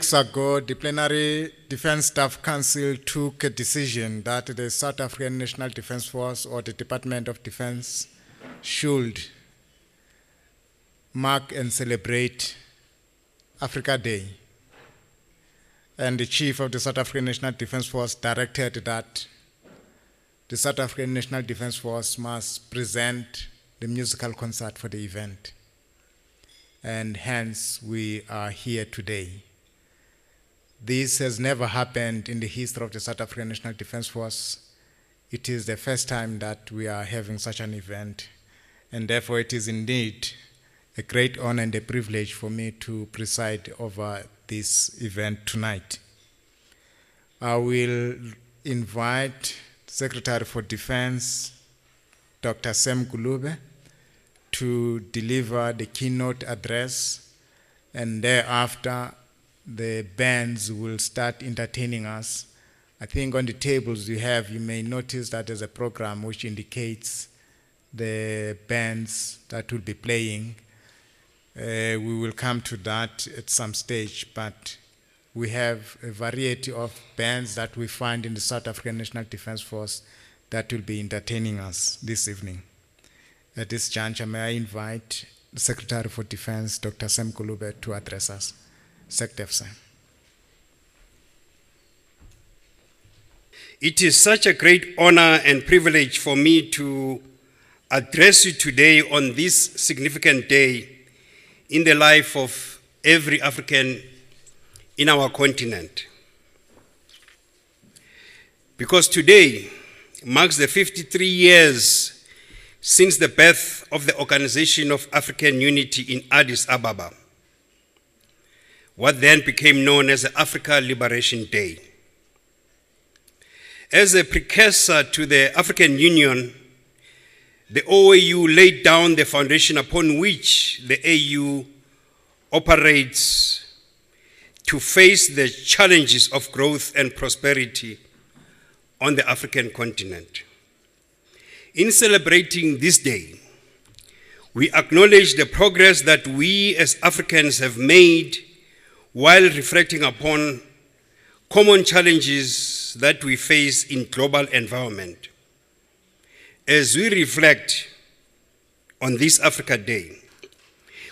weeks ago, the Plenary Defense Staff Council took a decision that the South African National Defense Force or the Department of Defense should mark and celebrate Africa Day. And the Chief of the South African National Defense Force directed that the South African National Defense Force must present the musical concert for the event. And hence we are here today. This has never happened in the history of the South African National Defense Force. It is the first time that we are having such an event, and therefore it is indeed a great honor and a privilege for me to preside over this event tonight. I will invite Secretary for Defense, Dr. Sam Gulube, to deliver the keynote address, and thereafter the bands will start entertaining us. I think on the tables you may notice that there's a program which indicates the bands that will be playing. We will come to that at some stage, but we have a variety of bands that we find in the South African National Defense Force that will be entertaining us this evening. At this juncture, may I invite the Secretary for Defense, Dr. Sam Gulube, to address us. Secretary Sam. It is such a great honor and privilege for me to address you today on this significant day in the life of every African in our continent. Because today marks the 53 years since the birth of the Organization of African Unity in Addis Ababa, what then became known as the Africa Liberation Day. As a precursor to the African Union, the OAU laid down the foundation upon which the AU operates to face the challenges of growth and prosperity on the African continent. In celebrating this day, we acknowledge the progress that we as Africans have made while reflecting upon common challenges that we face in global environment. As we reflect on this Africa Day,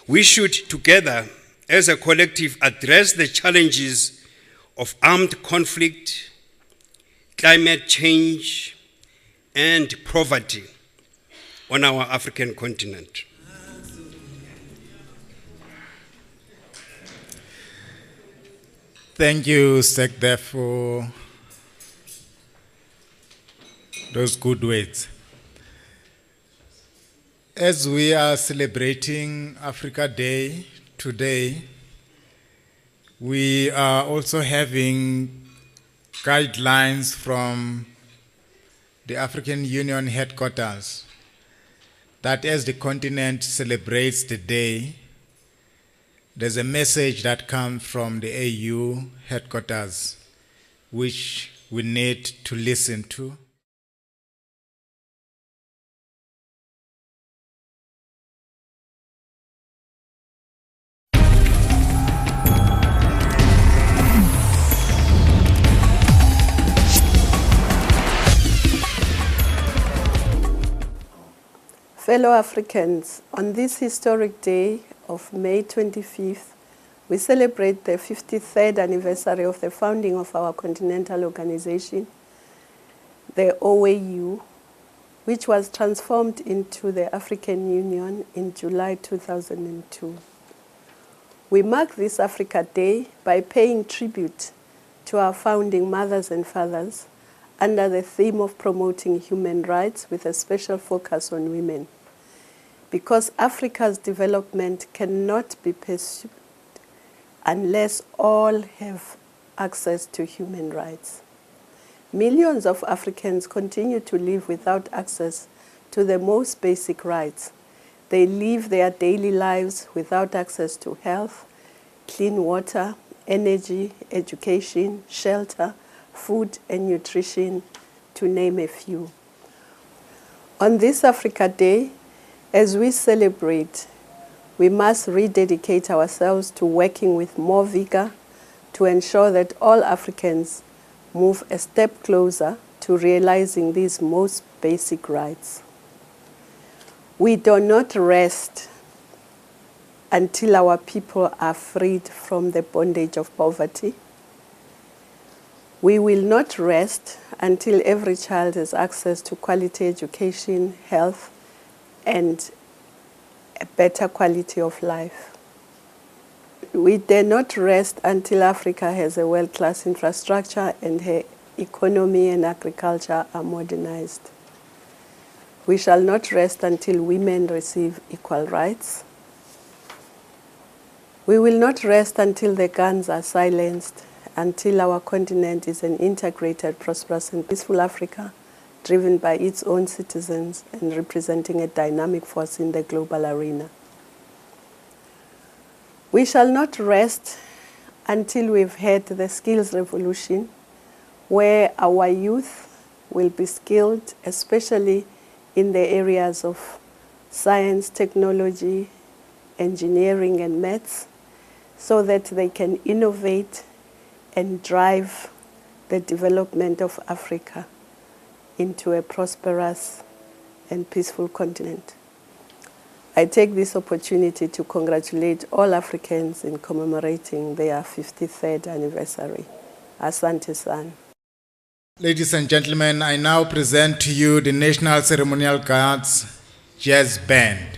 we should together as a collective address the challenges of armed conflict, climate change, and poverty on our African continent. Thank you, Secretary, for those good words. As we are celebrating Africa Day today, we are also having guidelines from the African Union headquarters that as the continent celebrates the day, there's a message that comes from the AU headquarters which we need to listen to. Fellow Africans, on this historic day of May 25th, we celebrate the 53rd anniversary of the founding of our continental organization, the OAU, which was transformed into the African Union in July 2002. We mark this Africa Day by paying tribute to our founding mothers and fathers under the theme of promoting human rights with a special focus on women, because Africa's development cannot be pursued unless all have access to human rights. Millions of Africans continue to live without access to the most basic rights. They live their daily lives without access to health, clean water, energy, education, shelter, food and nutrition, to name a few. On this Africa Day, as we celebrate, we must rededicate ourselves to working with more vigor to ensure that all Africans move a step closer to realizing these most basic rights. We do not rest until our people are freed from the bondage of poverty. We will not rest until every child has access to quality education, health, and a better quality of life. We dare not rest until Africa has a world-class infrastructure and her economy and agriculture are modernized. We shall not rest until women receive equal rights. We will not rest until the guns are silenced, until our continent is an integrated, prosperous and peaceful Africa, driven by its own citizens and representing a dynamic force in the global arena. We shall not rest until we've had the skills revolution, where our youth will be skilled, especially in the areas of science, technology, engineering and maths, so that they can innovate and drive the development of Africa into a prosperous and peaceful continent. I take this opportunity to congratulate all Africans in commemorating their 53rd anniversary. Asante sana. Ladies and gentlemen, I now present to you the National Ceremonial Guards Jazz Band.